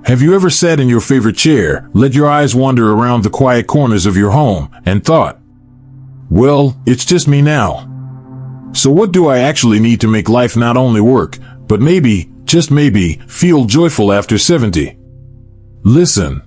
Have you ever sat in your favorite chair, let your eyes wander around the quiet corners of your home, and thought, well, it's just me now. So what do I actually need to make life not only work, but maybe, just maybe, feel joyful after 70? Listen.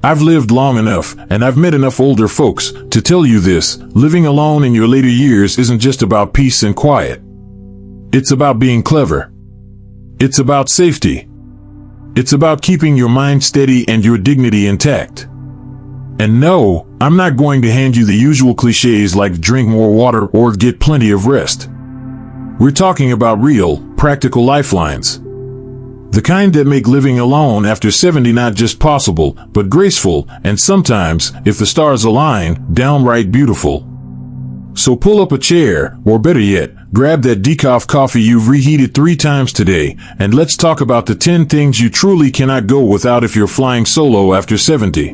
I've lived long enough, and I've met enough older folks to tell you this: living alone in your later years isn't just about peace and quiet. It's about being clever. It's about safety. It's about keeping your mind steady and your dignity intact. And no, I'm not going to hand you the usual cliches like drink more water or get plenty of rest. We're talking about real, practical lifelines. The kind that make living alone after 70 not just possible, but graceful, and sometimes, if the stars align, downright beautiful. So pull up a chair, or better yet, grab that decaf coffee you've reheated 3 times today, and let's talk about the 10 things you truly cannot go without if you're flying solo after 70.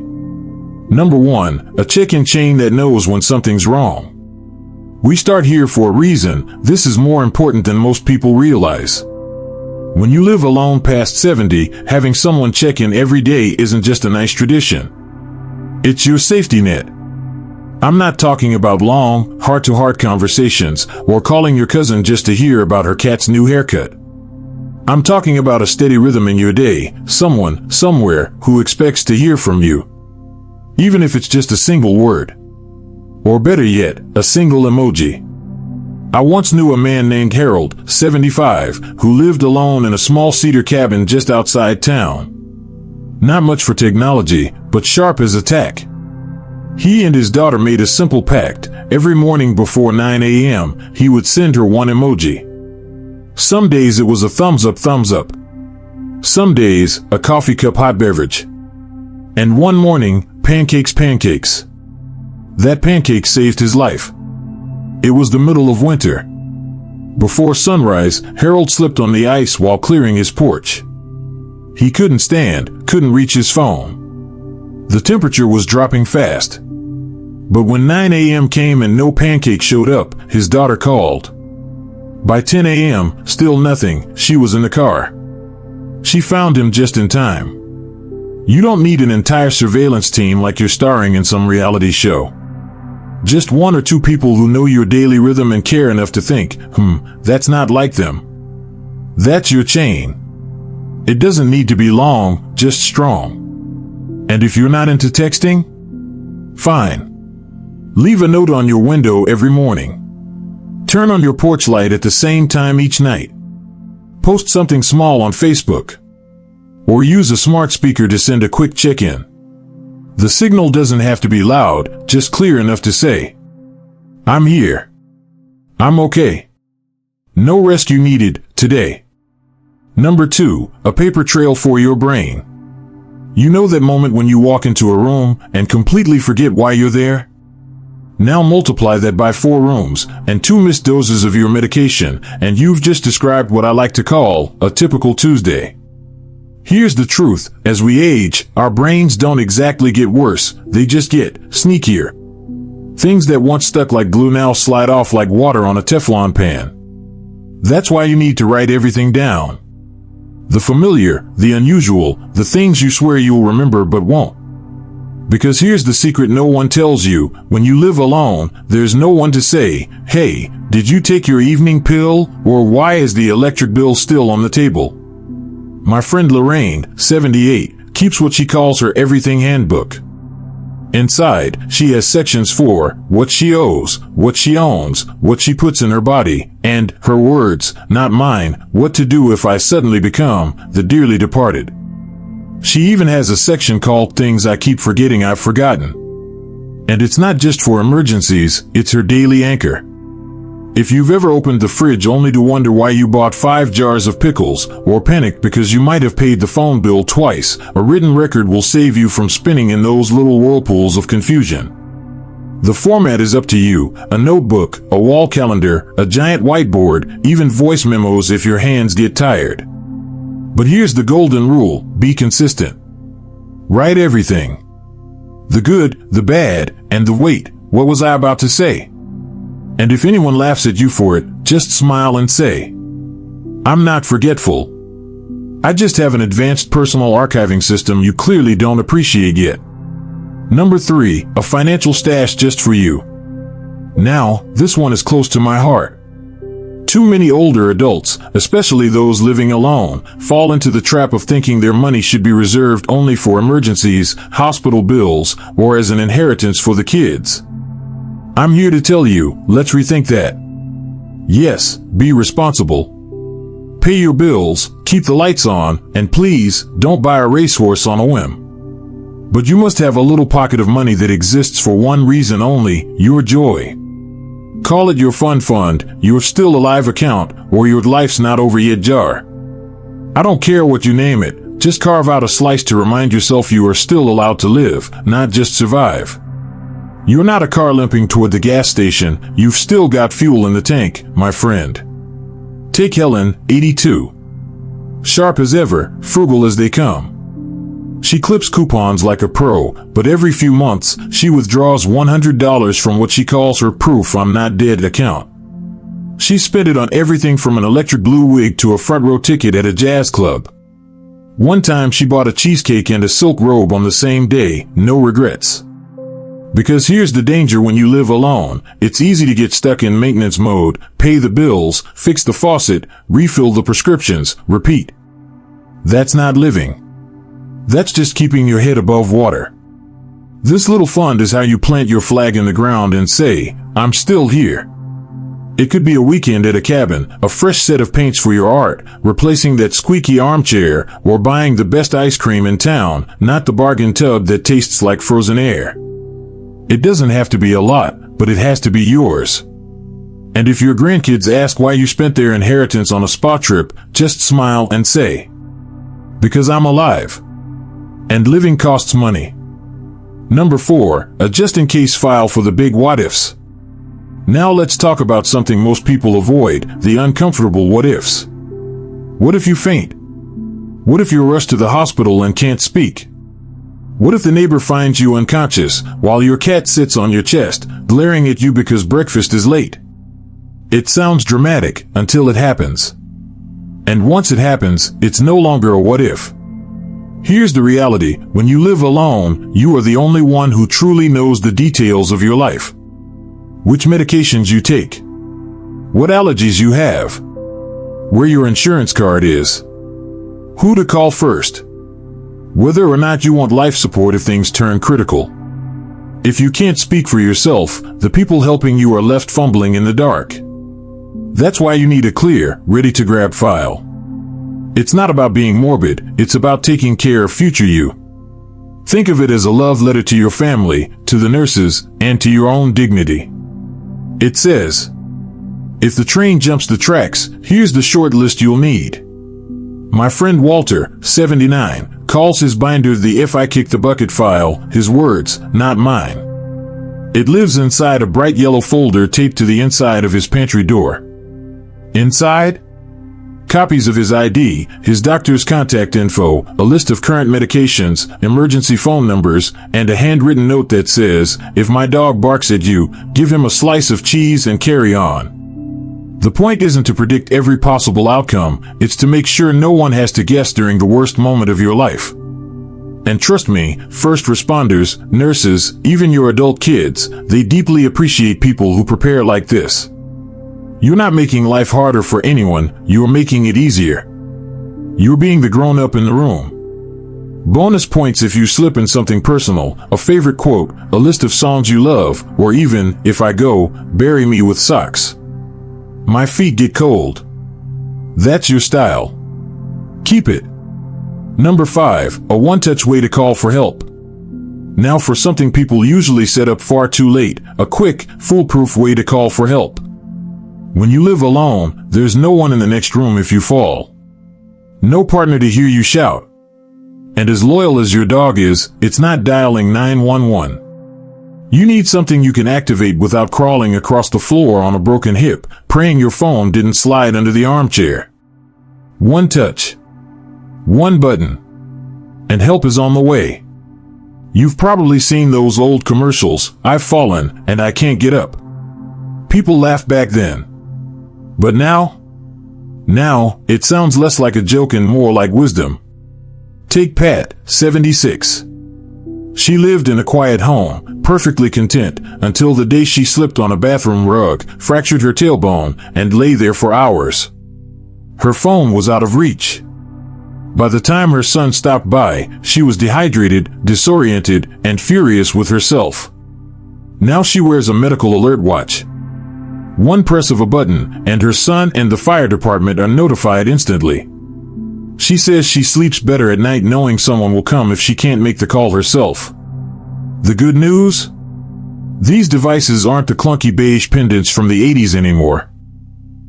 Number 1, a check-in chain that knows when something's wrong. We start here for a reason. This is more important than most people realize. When you live alone past 70, having someone check in every day isn't just a nice tradition. It's your safety net. I'm not talking about long, heart-to-heart conversations or calling your cousin just to hear about her cat's new haircut. I'm talking about a steady rhythm in your day, someone, somewhere, who expects to hear from you. Even if it's just a single word. Or better yet, a single emoji. I once knew a man named Harold, 75, who lived alone in a small cedar cabin just outside town. Not much for technology, but sharp as a tack. He and his daughter made a simple pact. Every morning before 9 a.m., he would send her one emoji. Some days it was a thumbs up, thumbs up. Some days, a coffee cup hot beverage. And one morning, pancakes, pancakes. That pancake saved his life. It was the middle of winter. Before sunrise, Harold slipped on the ice while clearing his porch. He couldn't stand, couldn't reach his phone. The temperature was dropping fast. But when 9 a.m. came and no pancake showed up, his daughter called. By 10 a.m., still nothing. She was in the car. She found him just in time. You don't need an entire surveillance team like you're starring in some reality show. Just 1 or 2 people who know your daily rhythm and care enough to think, that's not like them. That's your chain. It doesn't need to be long, just strong. And if you're not into texting, fine. Leave a note on your window every morning. Turn on your porch light at the same time each night. Post something small on Facebook. Or use a smart speaker to send a quick check-in. The signal doesn't have to be loud, just clear enough to say, I'm here. I'm okay. No rescue needed today. Number 2, a paper trail for your brain. You know that moment when you walk into a room and completely forget why you're there? Now multiply that by 4 rooms and 2 missed doses of your medication, and you've just described what I like to call a typical Tuesday. Here's the truth: as we age, our brains don't exactly get worse, they just get sneakier. Things that once stuck like glue now slide off like water on a Teflon pan. That's why you need to write everything down. The familiar, the unusual, the things you swear you'll remember but won't. Because here's the secret no one tells you: when you live alone, there's no one to say, hey, did you take your evening pill? Or why is the electric bill still on the table? My friend Lorraine, 78, keeps what she calls her everything handbook. Inside, she has sections for what she owes, what she owns, what she puts in her body, and, her words, not mine, what to do if I suddenly become the dearly departed. She even has a section called Things I Keep Forgetting I've Forgotten. And it's not just for emergencies, it's her daily anchor. If you've ever opened the fridge only to wonder why you bought 5 jars of pickles, or panicked because you might have paid the phone bill twice, a written record will save you from spinning in those little whirlpools of confusion. The format is up to you: a notebook, a wall calendar, a giant whiteboard, even voice memos if your hands get tired. But here's the golden rule: be consistent. Write everything. The good, the bad, and the wait, what was I about to say? And if anyone laughs at you for it, just smile and say, I'm not forgetful. I just have an advanced personal archiving system you clearly don't appreciate yet. Number 3, a financial stash just for you. Now, this one is close to my heart. Too many older adults, especially those living alone, fall into the trap of thinking their money should be reserved only for emergencies, hospital bills, or as an inheritance for the kids. I'm here to tell you, let's rethink that. Yes, be responsible. Pay your bills, keep the lights on, and please, don't buy a racehorse on a whim. But you must have a little pocket of money that exists for one reason only, your joy. Call it your fun fund, your still alive account, or your life's not over yet jar. I don't care what you name it, just carve out a slice to remind yourself you are still allowed to live, not just survive. You're not a car limping toward the gas station, you've still got fuel in the tank, my friend. Take Helen, 82. Sharp as ever, frugal as they come. She clips coupons like a pro, but every few months, she withdraws $100 from what she calls her proof I'm not dead account. She spent it on everything from an electric blue wig to a front row ticket at a jazz club. One time she bought a cheesecake and a silk robe on the same day, no regrets. Because here's the danger when you live alone, it's easy to get stuck in maintenance mode, pay the bills, fix the faucet, refill the prescriptions, repeat. That's not living. That's just keeping your head above water. This little fund is how you plant your flag in the ground and say, I'm still here. It could be a weekend at a cabin, a fresh set of paints for your art, replacing that squeaky armchair, or buying the best ice cream in town, not the bargain tub that tastes like frozen air. It doesn't have to be a lot, but it has to be yours. And if your grandkids ask why you spent their inheritance on a spa trip, just smile and say, because I'm alive. And living costs money. Number 4, a just-in-case file for the big what-ifs. Now let's talk about something most people avoid, the uncomfortable what-ifs. What if you faint? What if you're rushed to the hospital and can't speak? What if the neighbor finds you unconscious while your cat sits on your chest, glaring at you because breakfast is late? It sounds dramatic until it happens. And once it happens, it's no longer a what-if. Here's the reality, when you live alone, you are the only one who truly knows the details of your life. Which medications you take. What allergies you have. Where your insurance card is. Who to call first. Whether or not you want life support if things turn critical. If you can't speak for yourself, the people helping you are left fumbling in the dark. That's why you need a clear, ready-to-grab file. It's not about being morbid, it's about taking care of future you. Think of it as a love letter to your family, to the nurses, and to your own dignity. It says, if the train jumps the tracks, here's the short list you'll need. My friend Walter, 79, calls his binder the If I Kick the Bucket file, his words, not mine. It lives inside a bright yellow folder taped to the inside of his pantry door. Inside? Copies of his ID, his doctor's contact info, a list of current medications, emergency phone numbers, and a handwritten note that says, if my dog barks at you, give him a slice of cheese and carry on. The point isn't to predict every possible outcome, it's to make sure no one has to guess during the worst moment of your life. And trust me, first responders, nurses, even your adult kids, they deeply appreciate people who prepare like this. You're not making life harder for anyone, you're making it easier. You're being the grown-up in the room. Bonus points if you slip in something personal, a favorite quote, a list of songs you love, or even, if I go, bury me with socks. My feet get cold. That's your style. Keep it. Number 5, a one-touch way to call for help. Now for something people usually set up far too late, a quick, foolproof way to call for help. When you live alone, there's no one in the next room if you fall. No partner to hear you shout. And as loyal as your dog is, it's not dialing 911. You need something you can activate without crawling across the floor on a broken hip, praying your phone didn't slide under the armchair. One touch. One button. And help is on the way. You've probably seen those old commercials, I've fallen, and I can't get up. People laughed back then. But now? Now, it sounds less like a joke and more like wisdom. Take Pat, 76. She lived in a quiet home, perfectly content, until the day she slipped on a bathroom rug, fractured her tailbone, and lay there for hours. Her phone was out of reach. By the time her son stopped by, she was dehydrated, disoriented, and furious with herself. Now she wears a medical alert watch. One press of a button, and her son and the fire department are notified instantly. She says she sleeps better at night knowing someone will come if she can't make the call herself. The good news? These devices aren't the clunky beige pendants from the 80s anymore.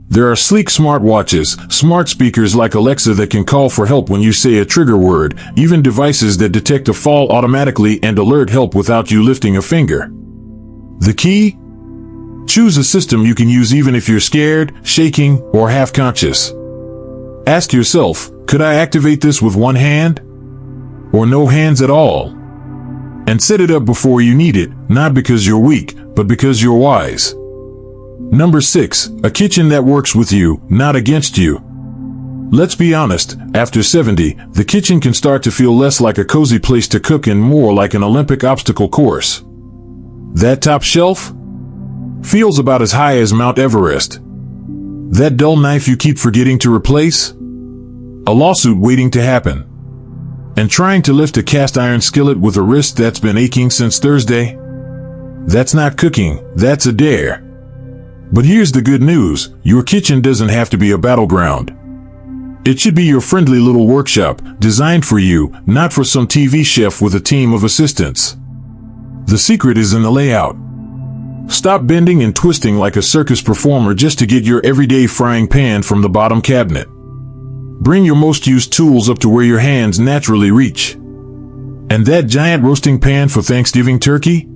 There are sleek smartwatches, smart speakers like Alexa that can call for help when you say a trigger word, even devices that detect a fall automatically and alert help without you lifting a finger. The key? Choose a system you can use even if you're scared, shaking, or half-conscious. Ask yourself, could I activate this with one hand? Or no hands at all? And set it up before you need it, not because you're weak, but because you're wise. Number 6, a kitchen that works with you, not against you. Let's be honest, after 70, the kitchen can start to feel less like a cozy place to cook and more like an Olympic obstacle course. That top shelf? Feels about as high as Mount Everest. That dull knife you keep forgetting to replace? A lawsuit waiting to happen. And trying to lift a cast iron skillet with a wrist that's been aching since Thursday? That's not cooking, that's a dare. But here's the good news, your kitchen doesn't have to be a battleground. It should be your friendly little workshop, designed for you, not for some TV chef with a team of assistants. The secret is in the layout. Stop bending and twisting like a circus performer just to get your everyday frying pan from the bottom cabinet. Bring your most used tools up to where your hands naturally reach. And that giant roasting pan for Thanksgiving turkey?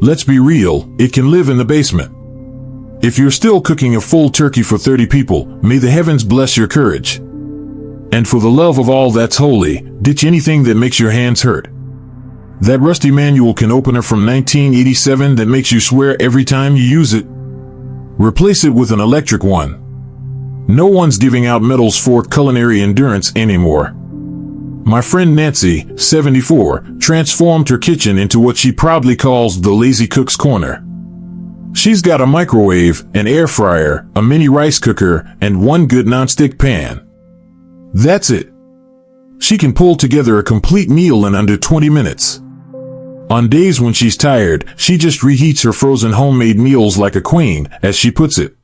Let's be real, it can live in the basement. If you're still cooking a full turkey for 30 people, may the heavens bless your courage. And for the love of all that's holy, ditch anything that makes your hands hurt. That rusty manual can opener from 1987 that makes you swear every time you use it? Replace it with an electric one. No one's giving out medals for culinary endurance anymore. My friend Nancy, 74, transformed her kitchen into what she proudly calls the lazy cook's corner. She's got a microwave, an air fryer, a mini rice cooker, and one good nonstick pan. That's it. She can pull together a complete meal in under 20 minutes. On days when she's tired, she just reheats her frozen homemade meals like a queen, as she puts it.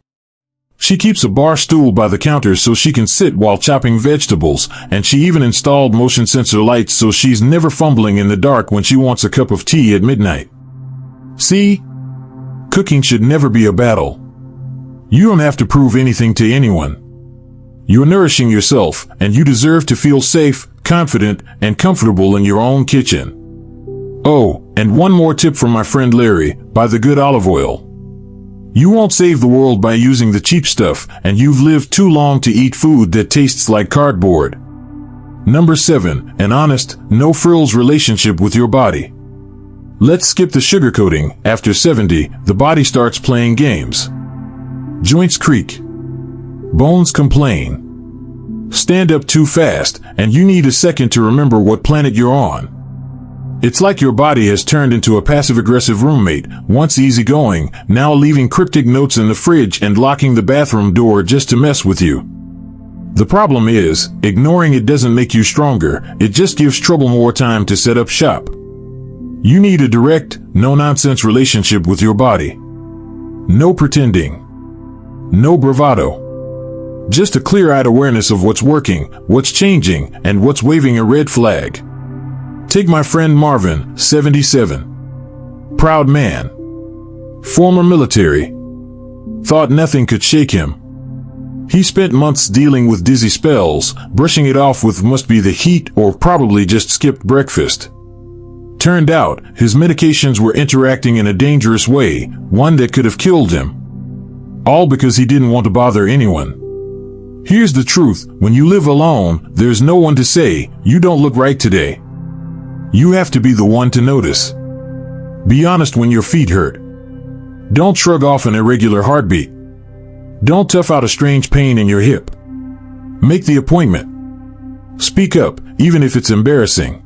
She keeps a bar stool by the counter so she can sit while chopping vegetables, and she even installed motion sensor lights so she's never fumbling in the dark when she wants a cup of tea at midnight. See? Cooking should never be a battle. You don't have to prove anything to anyone. You're nourishing yourself, and you deserve to feel safe, confident, and comfortable in your own kitchen. Oh, and one more tip from my friend Larry, buy the good olive oil. You won't save the world by using the cheap stuff, and you've lived too long to eat food that tastes like cardboard. Number 7, an honest, no-frills relationship with your body. Let's skip the sugarcoating. After 70, the body starts playing games. Joints creak. Bones complain. Stand up too fast, and you need a second to remember what planet you're on. It's like your body has turned into a passive-aggressive roommate, once easygoing, now leaving cryptic notes in the fridge and locking the bathroom door just to mess with you. The problem is, ignoring it doesn't make you stronger, it just gives trouble more time to set up shop. You need a direct, no-nonsense relationship with your body. No pretending. No bravado. Just a clear-eyed awareness of what's working, what's changing, and what's waving a red flag. Take my friend Marvin, 77. Proud man. Former military. Thought nothing could shake him. He spent months dealing with dizzy spells, brushing it off with must be the heat or probably just skipped breakfast. Turned out, his medications were interacting in a dangerous way, one that could have killed him. All because he didn't want to bother anyone. Here's the truth, when you live alone, there's no one to say, you don't look right today. You have to be the one to notice. Be honest when your feet hurt. Don't shrug off an irregular heartbeat. Don't tough out a strange pain in your hip. Make the appointment. Speak up, even if it's embarrassing.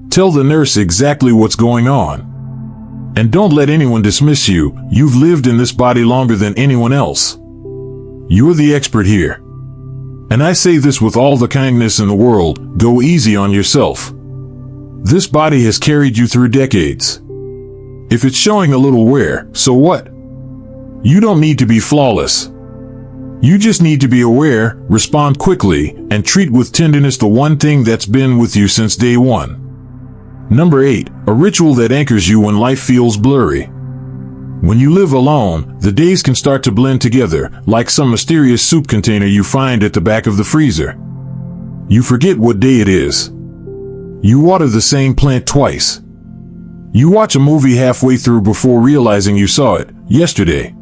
Tell the nurse exactly what's going on. And don't let anyone dismiss you. You've lived in this body longer than anyone else. You're the expert here. And I say this with all the kindness in the world, go easy on yourself. This body has carried you through decades. If it's showing a little wear, so what? You don't need to be flawless. You just need to be aware, respond quickly, and treat with tenderness the one thing that's been with you since day one. Number 8, a ritual that anchors you when life feels blurry. When you live alone, the days can start to blend together, like some mysterious soup container you find at the back of the freezer. You forget what day it is. You water the same plant twice. You watch a movie halfway through before realizing you saw it yesterday.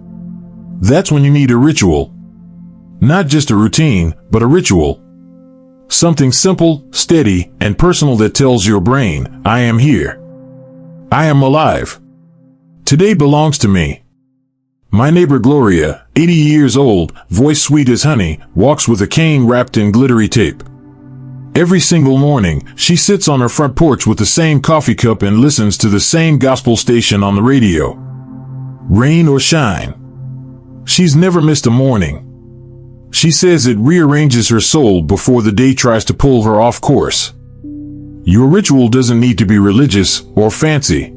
That's when you need a ritual. Not just a routine, but a ritual. Something simple, steady, and personal that tells your brain, I am here. I am alive. Today belongs to me. My neighbor Gloria, 80 years old, voice sweet as honey, walks with a cane wrapped in glittery tape. Every single morning, she sits on her front porch with the same coffee cup and listens to the same gospel station on the radio. Rain or shine. She's never missed a morning. She says it rearranges her soul before the day tries to pull her off course. Your ritual doesn't need to be religious or fancy.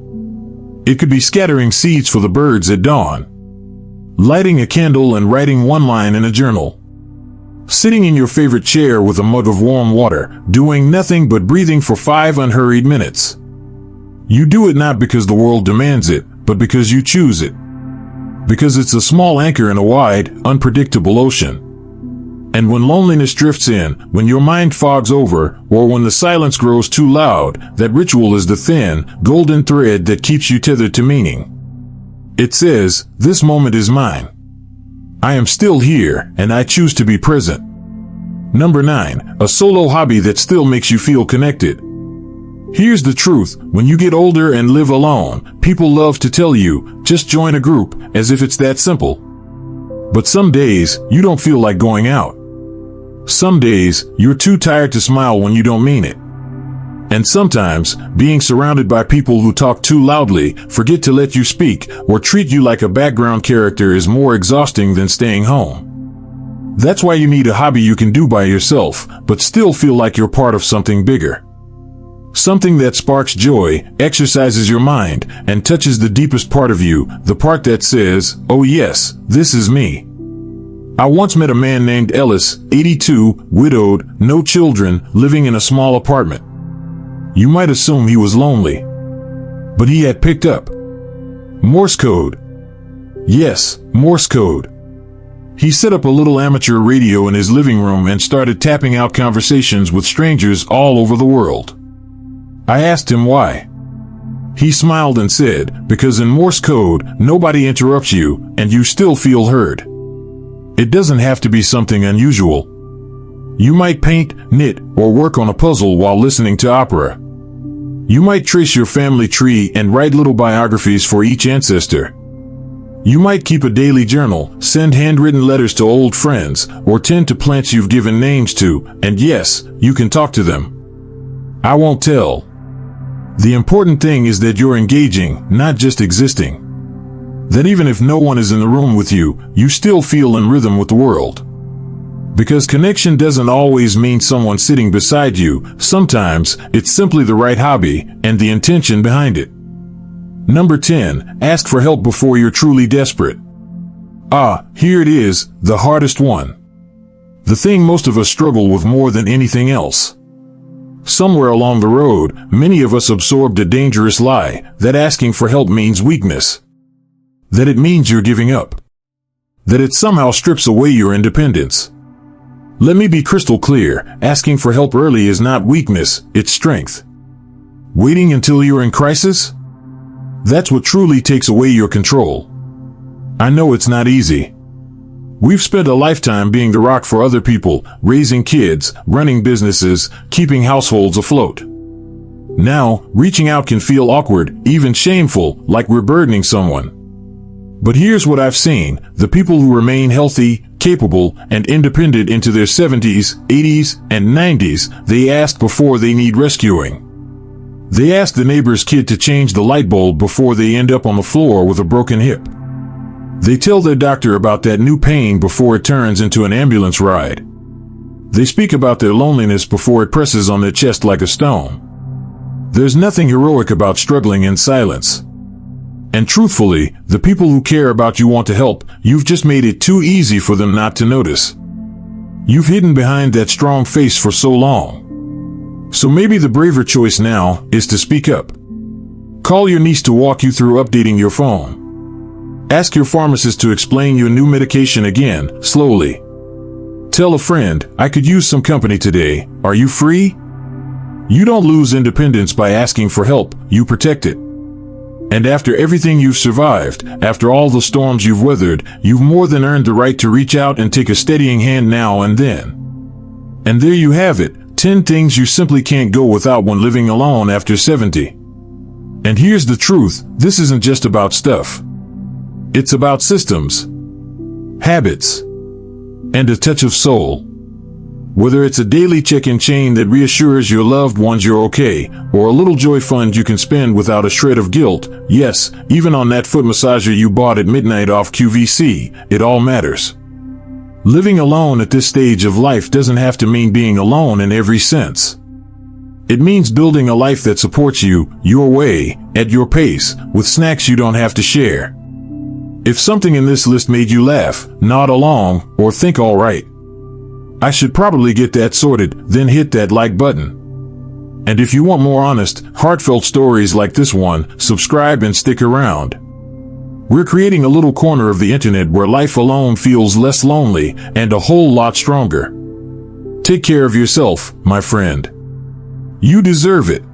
It could be scattering seeds for the birds at dawn, lighting a candle and writing one line in a journal, sitting in your favorite chair with a mug of warm water, doing nothing but breathing for 5 unhurried minutes. You do it not because the world demands it, but because you choose it. Because it's a small anchor in a wide, unpredictable ocean. And when loneliness drifts in, when your mind fogs over, or when the silence grows too loud, that ritual is the thin, golden thread that keeps you tethered to meaning. It says, this moment is mine. I am still here, and I choose to be present. Number 9, a solo hobby that still makes you feel connected. Here's the truth, when you get older and live alone, people love to tell you, just join a group, as if it's that simple. But some days, you don't feel like going out. Some days, you're too tired to smile when you don't mean it. And sometimes, being surrounded by people who talk too loudly, forget to let you speak, or treat you like a background character is more exhausting than staying home. That's why you need a hobby you can do by yourself, but still feel like you're part of something bigger. Something that sparks joy, exercises your mind, and touches the deepest part of you, the part that says, oh yes, this is me. I once met a man named Ellis, 82, widowed, no children, living in a small apartment. You might assume he was lonely. But he had picked up Morse code. Yes, Morse code. He set up a little amateur radio in his living room and started tapping out conversations with strangers all over the world. I asked him why. He smiled and said, because in Morse code, nobody interrupts you, and you still feel heard. It doesn't have to be something unusual. You might paint, knit, or work on a puzzle while listening to opera. You might trace your family tree and write little biographies for each ancestor. You might keep a daily journal, send handwritten letters to old friends, or tend to plants you've given names to, and yes, you can talk to them. I won't tell. The important thing is that you're engaging, not just existing. That even if no one is in the room with you, you still feel in rhythm with the world. Because connection doesn't always mean someone sitting beside you, sometimes it's simply the right hobby and the intention behind it. Number 10, ask for help before you're truly desperate. Here it is, the hardest one. The thing most of us struggle with more than anything else. Somewhere along the road, many of us absorbed a dangerous lie, that asking for help means weakness. That it means you're giving up. That it somehow strips away your independence. Let me be crystal clear, asking for help early is not weakness, it's strength. Waiting until you're in crisis? That's what truly takes away your control. I know it's not easy. We've spent a lifetime being the rock for other people, raising kids, running businesses, keeping households afloat. Now, reaching out can feel awkward, even shameful, like we're burdening someone. But here's what I've seen, the people who remain healthy, capable, and independent into their 70s, 80s, and 90s, they ask before they need rescuing. They ask the neighbor's kid to change the light bulb before they end up on the floor with a broken hip. They tell their doctor about that new pain before it turns into an ambulance ride. They speak about their loneliness before it presses on their chest like a stone. There's nothing heroic about struggling in silence. And truthfully, the people who care about you want to help. You've just made it too easy for them not to notice. You've hidden behind that strong face for so long. So maybe the braver choice now is to speak up. Call your niece to walk you through updating your phone. Ask your pharmacist to explain your new medication again, slowly. Tell a friend, I could use some company today. Are you free? You don't lose independence by asking for help, you protect it. And after everything you've survived, after all the storms you've weathered, you've more than earned the right to reach out and take a steadying hand now and then. And there you have it, 10 things you simply can't go without when living alone after 70. And here's the truth, this isn't just about stuff. It's about systems, habits, and a touch of soul. Whether it's a daily check-in chain that reassures your loved ones you're okay, or a little joy fund you can spend without a shred of guilt, yes, even on that foot massager you bought at midnight off QVC, it all matters. Living alone at this stage of life doesn't have to mean being alone in every sense. It means building a life that supports you, your way, at your pace, with snacks you don't have to share. If something in this list made you laugh, nod along, or think all right, I should probably get that sorted, then hit that like button. And if you want more honest, heartfelt stories like this one, subscribe and stick around. We're creating a little corner of the internet where life alone feels less lonely and a whole lot stronger. Take care of yourself, my friend. You deserve it.